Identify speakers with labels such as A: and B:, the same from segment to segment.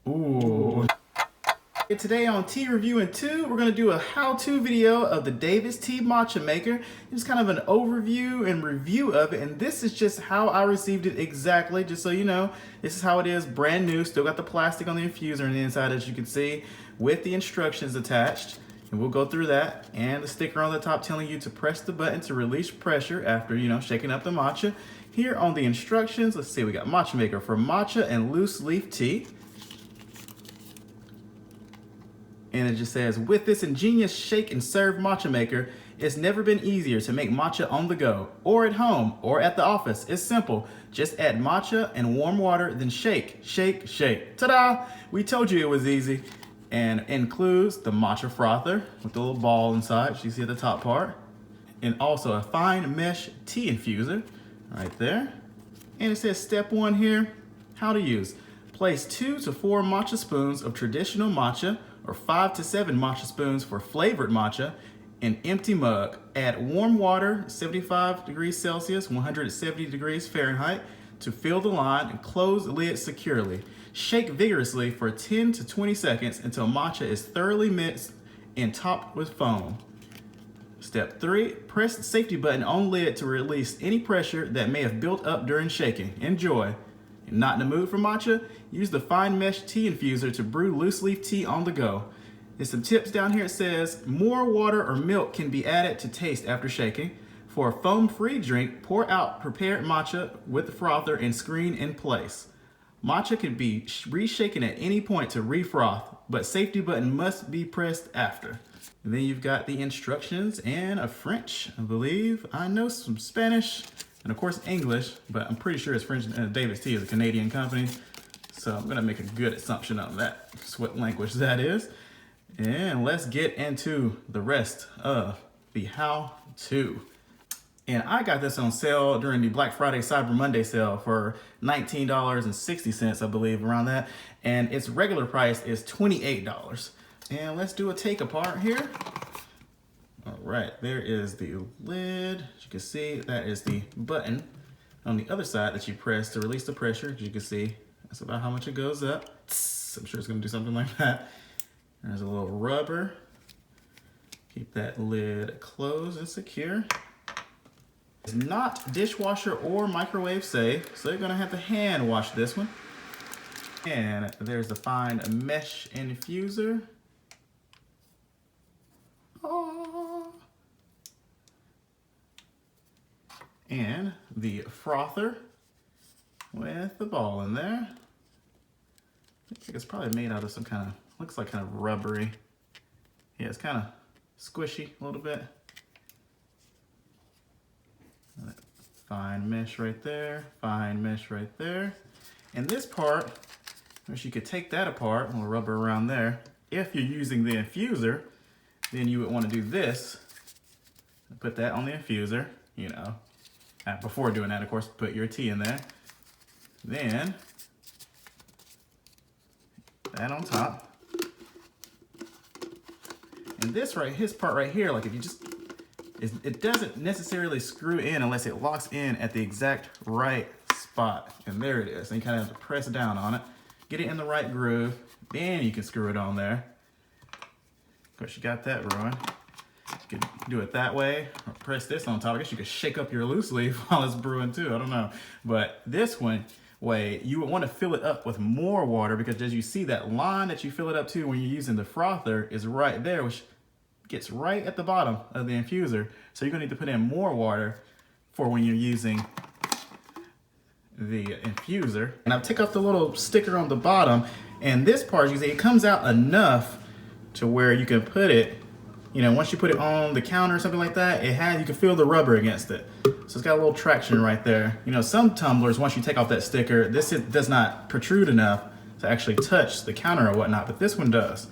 A: Ooh. Today on Tea Review in 2, we're going to do a how-to video of the Davids Tea Matcha Maker. It's kind of an overview and review of it, and this is just how I received it exactly, just so you know. This is how it is, brand new, still got the plastic on the infuser on the inside, as you can see, with the instructions attached. And we'll go through that, and the sticker on the top telling you to press the button to release pressure after, shaking up the matcha. Here on the instructions, let's see, we got Matcha Maker for matcha and loose leaf tea. And it just says, with this ingenious shake and serve matcha maker, it's never been easier to make matcha on the go, or at home, or at the office. It's simple. Just add matcha and warm water, then shake, shake, shake. Ta-da! We told you it was easy. And includes the matcha frother with the little ball inside, as you see at the top part. And also a fine mesh tea infuser right there. And it says step 1 here, how to use. Place 2 to 4 matcha spoons of traditional matcha, or 5 to 7 matcha spoons for flavored matcha, in empty mug. Add warm water, 75 degrees Celsius, 170 degrees Fahrenheit, to fill the line and close the lid securely. Shake vigorously for 10 to 20 seconds until matcha is thoroughly mixed and topped with foam. Step 3, press the safety button on lid to release any pressure that may have built up during shaking. Enjoy. Not in the mood for matcha? Use the fine mesh tea infuser to brew loose leaf tea on the go. There's some tips down here. It says more water or milk can be added to taste after shaking. For a foam-free drink, pour out prepared matcha with the frother and screen in place. Matcha can be reshaken at any point to refroth, but safety button must be pressed after. And then you've got the instructions and a French, I believe. I know some Spanish. And of course English, but I'm pretty sure it's French. Davids Tea is a Canadian company, so I'm gonna make a good assumption of that. That's what language that is. And let's get into the rest of the how-to. And I got this on sale during the Black Friday Cyber Monday sale for $19.60, I believe, around that. And its regular price is $28. And let's do a take apart here. All right, there is the lid. As you can see, that is the button on the other side that you press to release the pressure. As you can see, that's about how much it goes up. I'm sure it's gonna do something like that. There's a little rubber. Keep that lid closed and secure. It's not dishwasher or microwave safe, so you're gonna have to hand wash this one. And there's the fine mesh infuser. And the frother with the ball in there. I think it's probably made out of some kind of, looks like kind of rubbery. Yeah, it's kind of squishy a little bit. Fine mesh right there, fine mesh right there. And this part, wish you could take that apart, a little rubber around there. If you're using the infuser, then you would want to do this. Put that on the infuser, before doing that, of course, put your tea in there. Then, that on top. And this his part right here, like if you just, it doesn't necessarily screw in unless it locks in at the exact right spot. And there it is. And you kind of have to press down on it, get it in the right groove, then you can screw it on there. Of course, you got that ruined. You could do it that way, or press this on top. I guess you could shake up your loose leaf while it's brewing too, I don't know. But this way, you would want to fill it up with more water, because as you see, that line that you fill it up to when you're using the frother is right there, which gets right at the bottom of the infuser. So you're gonna need to put in more water for when you're using the infuser. And I've taken off the little sticker on the bottom, and this part, you can see, it comes out enough to where you can put it, once you put it on the counter or something like that, you can feel the rubber against it. So it's got a little traction right there. Some tumblers, once you take off that sticker, does not protrude enough to actually touch the counter or whatnot, but this one does.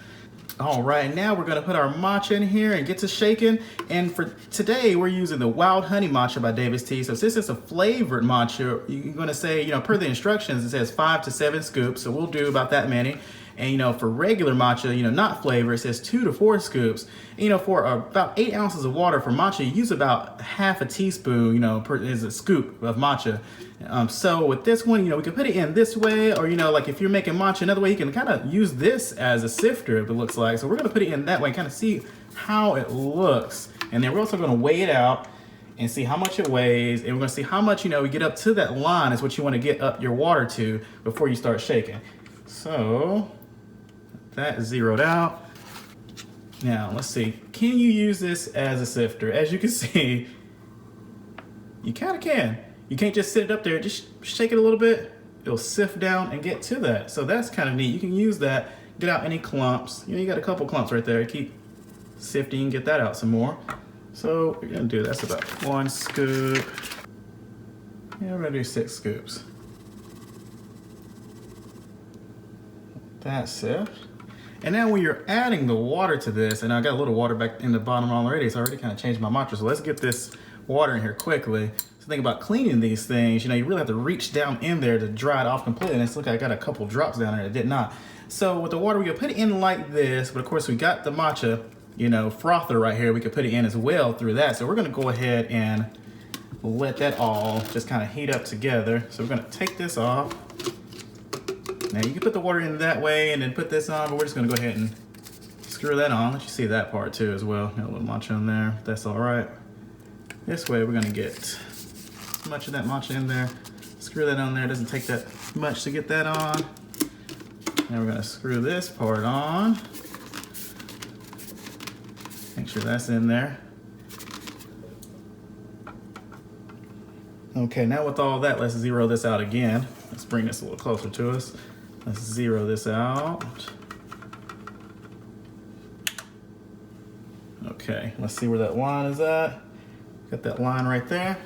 A: All right, now we're gonna put our matcha in here and get to shaking. And for today, we're using the Wild Honey Matcha by Davids Tea. So since it's a flavored matcha, you're gonna say, per the instructions, it says 5 to 7 scoops. So we'll do about that many. And, you know, for regular matcha, you know, not flavor, it says 2 to 4 scoops. And, you know, for about 8 ounces of water for matcha, you use about half a teaspoon, you know, is a scoop of matcha. So with this one, you know, we can put it in this way, or, you know, like if you're making matcha another way, you can kind of use this as a sifter, if it looks like. So we're going to put it in that way, kind of see how it looks. And then we're also going to weigh it out and see how much it weighs. And we're going to see how much, you know, we get up to that line is what you want to get up your water to before you start shaking. So that is zeroed out. Now let's see, can you use this as a sifter? As you can see, you kind of can. You can't just sit it up there, just shake it a little bit. It'll sift down and get to that. So that's kind of neat. You can use that, get out any clumps. You know, you got a couple clumps right there. Keep sifting, get that out some more. So we're gonna do, that's about 1 scoop. Yeah, we're gonna do 6 scoops. That's it. And now when you're adding the water to this, and I got a little water back in the bottom already, so I already kind of changed my matcha. So let's get this water in here quickly. So think about cleaning these things, you know, you really have to reach down in there to dry it off completely. And it's look, I got a couple drops down there that did not. So with the water, we can put it in like this, but of course we got the matcha, you know, frother right here. We could put it in as well through that. So we're gonna go ahead and let that all just kind of heat up together. So we're gonna take this off. Now you can put the water in that way and then put this on, but we're just gonna go ahead and screw that on. Let you see that part too as well. Got a little matcha in there, that's all right. This way we're gonna get as much of that matcha in there. Screw that on there, it doesn't take that much to get that on. Now we're gonna screw this part on. Make sure that's in there. Okay, now with all that, let's zero this out again. Let's bring this a little closer to us. Let's zero this out. Okay, let's see where that line is at. Got that line right there.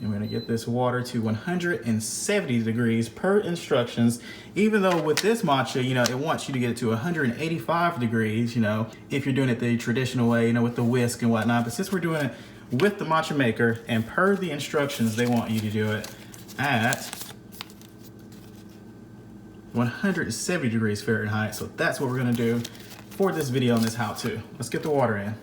A: And we're gonna get this water to 170 degrees per instructions, even though with this matcha, you know, it wants you to get it to 185 degrees, you know, if you're doing it the traditional way, you know, with the whisk and whatnot. But since we're doing it with the matcha maker and per the instructions, they want you to do it at 170 degrees Fahrenheit. So that's what we're gonna do for this video on this how-to. Let's get the water in.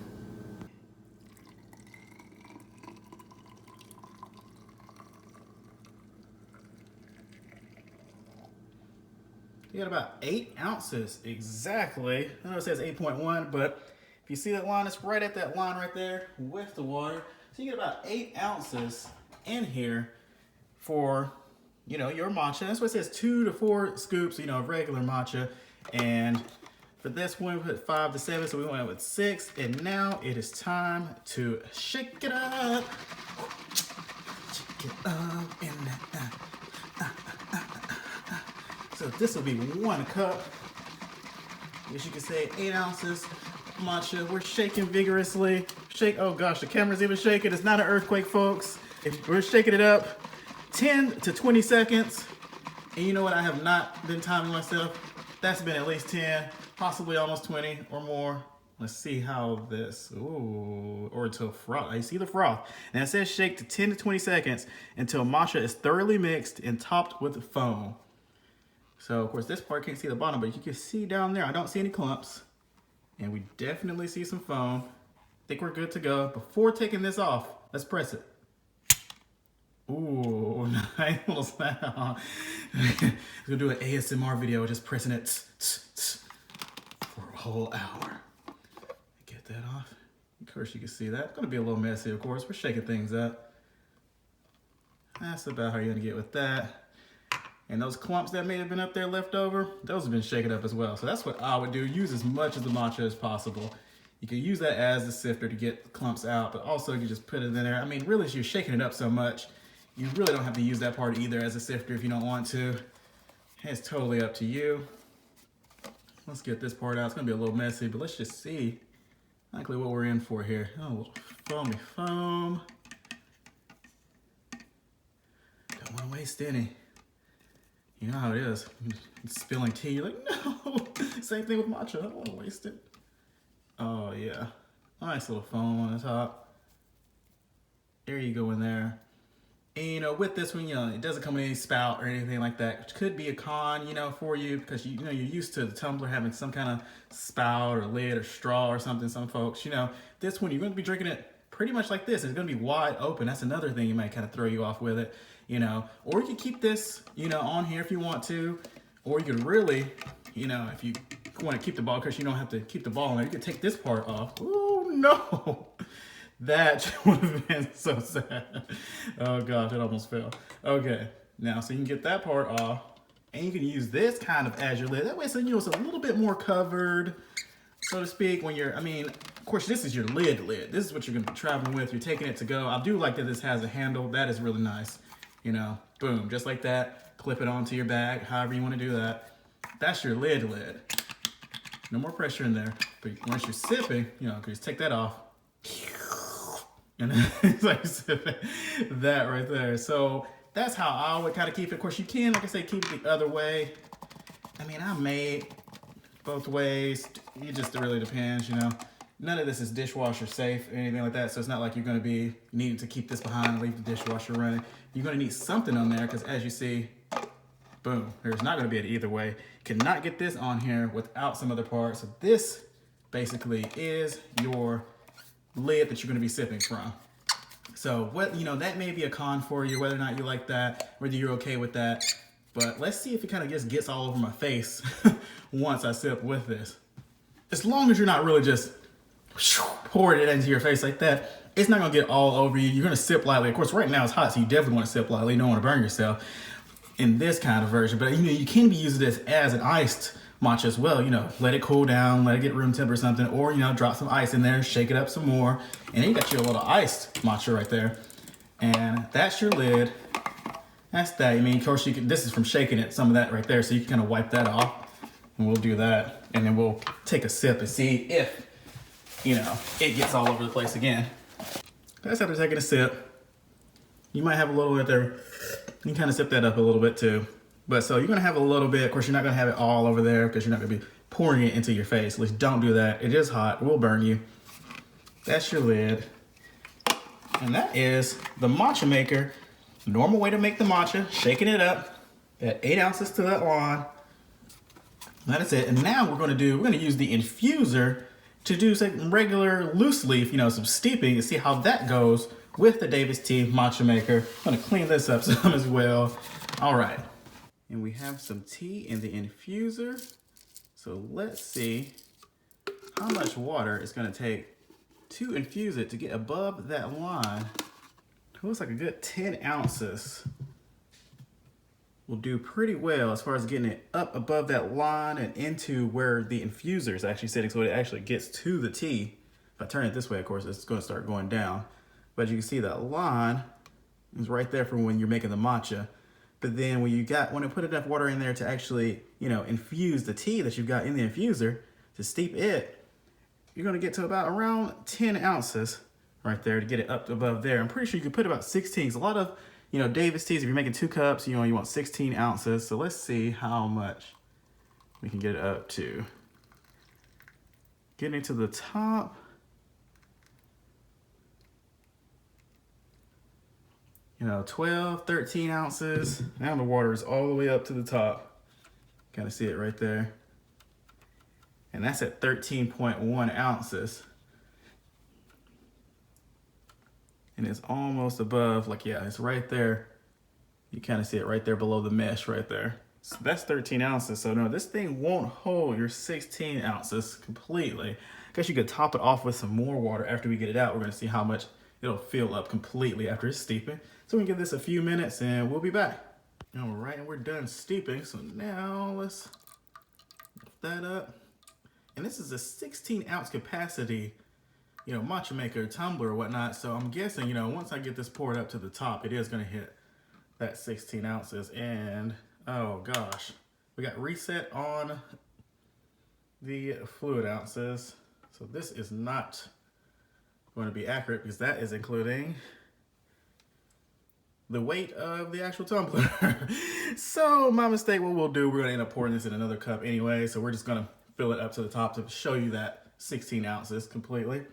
A: You got about 8 ounces exactly. I know it says 8.1, but if you see that line, it's right at that line right there with the water. So you get about 8 ounces in here for, you know, your matcha. That's what it says, 2 to 4 scoops, you know, of regular matcha. And for this one, we put 5 to 7, so we went with 6. And now it is time to shake it up. Shake it up in that. So this will be 1 cup. I guess you could say 8 ounces matcha. We're shaking vigorously. Shake, oh gosh, the camera's even shaking. It's not an earthquake, folks. We're shaking it up 10 to 20 seconds. And you know what? I have not been timing myself. That's been at least 10, possibly almost 20 or more. Let's see how this, ooh, or until froth. I see the froth. And it says shake to 10 to 20 seconds until matcha is thoroughly mixed and topped with foam. So of course this part can't see the bottom, but you can see down there, I don't see any clumps. And we definitely see some foam. I think we're good to go. Before taking this off, let's press it. Ooh, nice little sound. We're gonna do an ASMR video, just pressing it for a whole hour. Get that off. Of course you can see that. It's gonna be a little messy, of course. We're shaking things up. That's about how you're gonna get with that. And those clumps that may have been up there left over, those have been shaken up as well. So that's what I would do. Use as much of the matcha as possible. You can use that as a sifter to get the clumps out, but also you can just put it in there. I mean, really, you're shaking it up so much, you really don't have to use that part either as a sifter if you don't want to. It's totally up to you. Let's get this part out. It's gonna be a little messy, but let's just see exactly what we're in for here. Oh, a little foamy foam. Don't want to waste any. You know how it is. Spilling tea, you're like, no. Same thing with matcha, I don't want to waste it. Oh yeah, nice little foam on the top. There you go in there. And, you know, with this one, you know, it doesn't come with any spout or anything like that, which could be a con, you know, for you because, you know, you're used to the tumbler having some kind of spout or lid or straw or something. Some folks, you know, this one, you're going to be drinking it pretty much like this. It's going to be wide open. That's another thing you might kind of throw you off with it, you know. Or you could keep this, you know, on here if you want to. Or you could really, you know, if you want to keep the ball, because you don't have to keep the ball in there, you could take this part off. Oh, no. That would have been so sad. Oh gosh, it almost fell. Okay, now so you can get that part off, and you can use this kind of as your lid. That way, so you know it's a little bit more covered, so to speak. When you're, I mean, of course, this is your lid. This is what you're gonna be traveling with. You're taking it to go. I do like that this has a handle. That is really nice. You know, boom, just like that. Clip it onto your bag, however you want to do that. That's your lid. No more pressure in there. But once you're sipping, you know, just take that off. And it's like that right there. So that's how I would kind of keep it. Of course, you can, like I say, keep it the other way. I mean, I made both ways. It just really depends, you know. None of this is dishwasher safe or anything like that. So it's not like you're going to be needing to keep this behind and leave the dishwasher running. You're going to need something on there because as you see, boom, there's not going to be it either way. You cannot get this on here without some other part. So this basically is your lid that you're going to be sipping from. So what, you know, that may be a con for you, whether or not you like that, whether you're okay with that. But let's see if it kind of just gets all over my face once I sip with this. As long as you're not really just pouring it into your face like that, it's not going to get all over you. You're going to sip lightly. Of course, right now it's hot, so you definitely want to sip lightly. You don't want to burn yourself in this kind of version. But, you know, you can be using this as an iced matcha as well. You know, let it cool down, let it get room temp or something, or, you know, drop some ice in there, shake it up some more, and then you got your little iced matcha right there. And that's your lid. That's that. I mean, of course, you can, this is from shaking it, some of that right there, so you can kind of wipe that off. And we'll do that, and then we'll take a sip and see if, you know, it gets all over the place again. That's after taking a sip. You might have a little bit there. You can kind of sip that up a little bit too. But so you're gonna have a little bit. Of course, you're not gonna have it all over there because you're not gonna be pouring it into your face. At least don't do that. It is hot, it will burn you. That's your lid. And that is the matcha maker. Normal way to make the matcha, shaking it up at 8 ounces to that wand. That is it. And now we're gonna use the infuser to do some regular loose leaf, you know, some steeping, and see how that goes with the Davids Tea Matcha Maker. I'm gonna clean this up some as well. All right. And we have some tea in the infuser. So let's see how much water it's gonna take to infuse it to get above that line. It looks like a good 10 ounces will do pretty well as far as getting it up above that line and into where the infuser is actually sitting, so it actually gets to the tea. If I turn it this way, of course, it's gonna start going down. But you can see that line is right there for when you're making the matcha. But then when I put enough water in there to actually, you know, infuse the tea that you've got in the infuser to steep it, you're gonna get to about around 10 ounces right there to get it up above there. I'm pretty sure you could put about 16. So a lot of, you know, Davids teas, if you're making 2 cups, you know, you want 16 ounces. So let's see how much we can get it up to. Getting to the top. You know, 12, 13 ounces. Now the water is all the way up to the top. Kind of see it right there. And that's at 13.1 ounces. And it's almost above, like, yeah, it's right there. You kind of see it right there below the mesh right there. So that's 13 ounces. So no, this thing won't hold your 16 ounces completely. I guess you could top it off with some more water after we get it out. We're gonna see how much it'll fill up completely after it's steeping. So we can give this a few minutes and we'll be back. All right, and we're done steeping. So now let's lift that up. And this is a 16 ounce capacity, you know, matcha maker, tumbler, or whatnot. So I'm guessing, you know, once I get this poured up to the top, it is gonna hit that 16 ounces. And oh gosh, we got reset on the fluid ounces. So this is not going to be accurate because that is including the weight of the actual tumbler. So my mistake, what we'll do, we're gonna end up pouring this in another cup anyway. So we're just gonna fill it up to the top to show you that 16 ounces completely.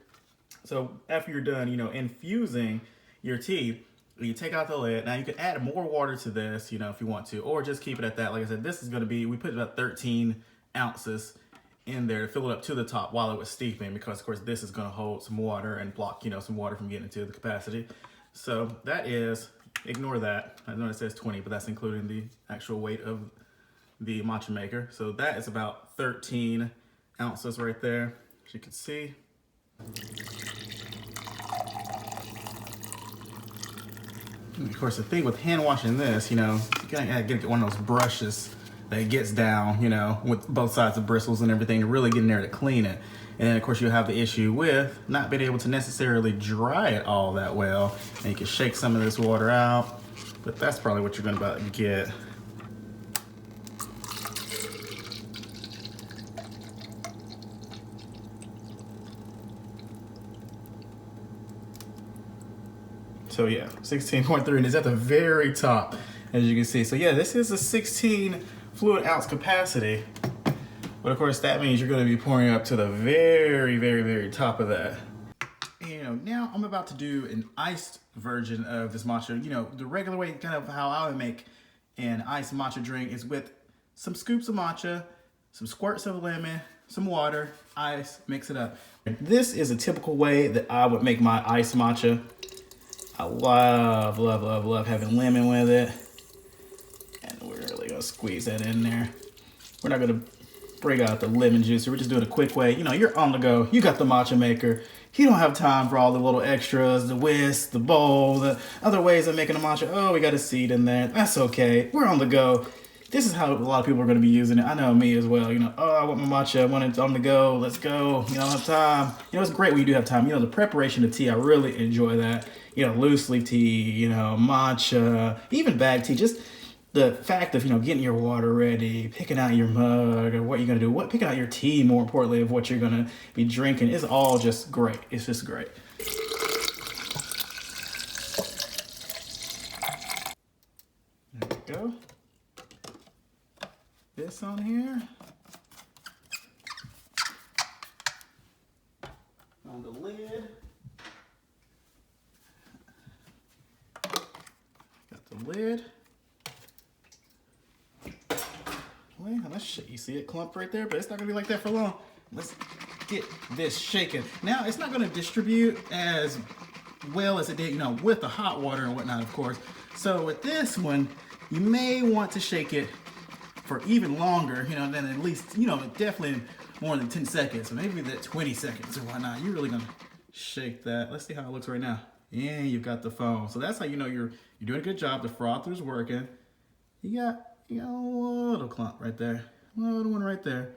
A: So after you're done, you know, infusing your tea, You take out the lid. Now you can add more water to this, you know, if you want to, or just keep it at that. Like I said, this is going to be, we put about 13 ounces in there to fill it up to the top while it was steeping, because of course this is going to hold some water and block, you know, some water from getting into the capacity. So that is, ignore that. I know it says 20, but that's including the actual weight of the matcha maker. So that is about 13 ounces right there, as you can see. And of course, the thing with hand washing this, you know, you gotta get one of those brushes that gets down, you know, with both sides of bristles and everything to really get in there to clean it. And then of course you'll have the issue with not being able to necessarily dry it all that well. And you can shake some of this water out, but that's probably what you're gonna get. So yeah, 16.3, and it's at the very top, as you can see. So yeah, this is a 16 fluid ounce capacity. But of course, that means you're gonna be pouring up to the very, very, very top of that. And, you know, now I'm about to do an iced version of this matcha. You know, the regular way, kind of how I would make an iced matcha drink is with some scoops of matcha, some squirts of lemon, some water, ice, mix it up. This is a typical way that I would make my iced matcha. I love, love, love, love having lemon with it. And we're really gonna squeeze that in there. We're not gonna bring out the lemon juice. We're just doing a quick way. You know, you're on the go. You got the matcha maker. You don't have time for all the little extras, the whisk, the bowl, the other ways of making a matcha. Oh, we got a seed in there. That's okay. We're on the go. This is how a lot of people are going to be using it. I know me as well. You know, oh, I want my matcha. I want it on the go. Let's go. You know, I don't have time. You know, it's great when you do have time. You know, the preparation of tea, I really enjoy that. You know, loose leaf tea, you know, matcha, even bag tea. Just the fact of, you know, getting your water ready, picking out your mug, or what you're going to do, picking out your tea, more importantly, of what you're going to be drinking, is all just great. It's just great. There we go. This on here. On the lid. Got the lid. Well, let's you see it clump right there, but it's not gonna be like that for long. Let's get this shaken. Now, it's not gonna distribute as well as it did, you know, with the hot water and whatnot, of course. So with this one, you may want to shake it for even longer, you know, than at least, you know, definitely more than 10 seconds, or maybe that 20 seconds or whatnot. You're really gonna shake that. Let's see how it looks right now. Yeah, you've got the foam. So that's how you know you're doing a good job. The frother's working. You got a little clump right there, a little one right there.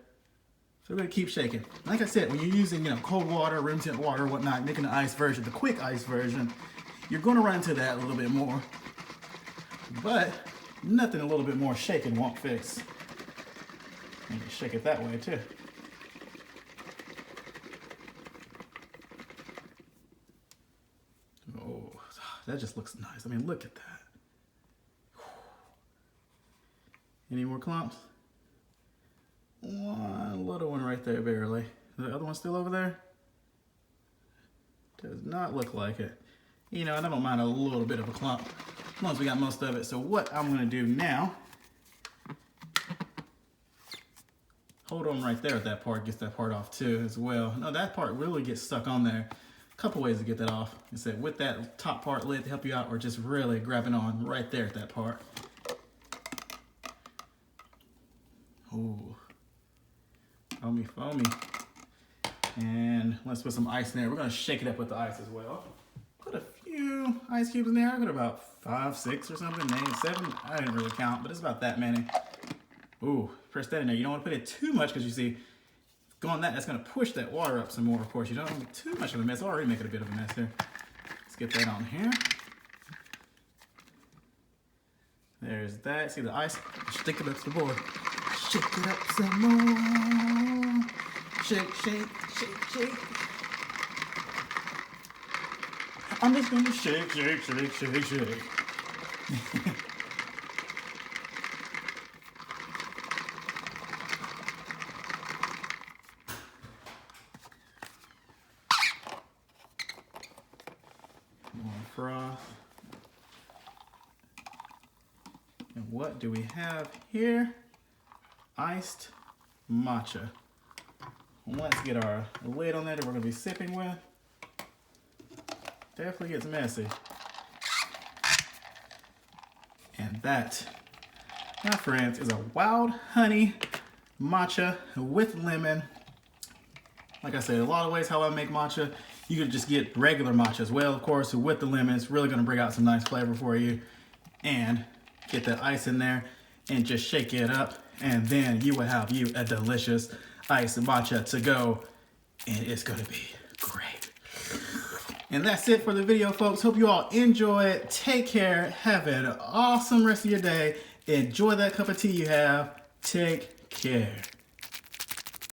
A: So we're gonna keep shaking. Like I said, when you're using, you know, cold water, room temp water, whatnot, making the ice version, the quick ice version, you're gonna run into that a little bit more. But nothing a little bit more shaking won't fix. And you shake it that way too. Oh, that just looks nice. I mean, look at that. Any more clumps? One little one right there, barely. The other one still over there? Does not look like it. You know, and I don't mind a little bit of a clump, as long as we got most of it. So what I'm gonna do now, hold on right there at that part, gets that part off too as well. No, that part really gets stuck on there. A couple ways to get that off. I said with that top part lid to help you out, or just really grabbing on right there at that part. Ooh, foamy, foamy. And let's put some ice in there. We're gonna shake it up with the ice as well. Put a few ice cubes in there. I put about 5, 6 or something, maybe 7. I didn't really count, but it's about that many. Ooh, press that in there. You don't want to put it too much, because you see, going that's gonna push that water up some more, of course. You don't want too much of a mess. I'm already making a bit of a mess here. Let's get that on here. There's that. See the ice? Stick it up to the board. Shake it up some more. Shake, shake, shake, shake. I'm just gonna shake, shake, shake, shake, shake. More froth. And what do we have here? Iced matcha. Let's get our lid on there that we're going to be sipping with. Definitely gets messy. And that, my friends, is a wild honey matcha with lemon. Like I said, a lot of ways how I make matcha. You could just get regular matcha as well, of course, with the lemon. It's really going to bring out some nice flavor for you. And get that ice in there and just shake it up. And then you will have you a delicious iced matcha to go. And it's going to be great. And that's it for the video, folks. Hope you all enjoy it. Take care. Have an awesome rest of your day. Enjoy that cup of tea you have. Take care.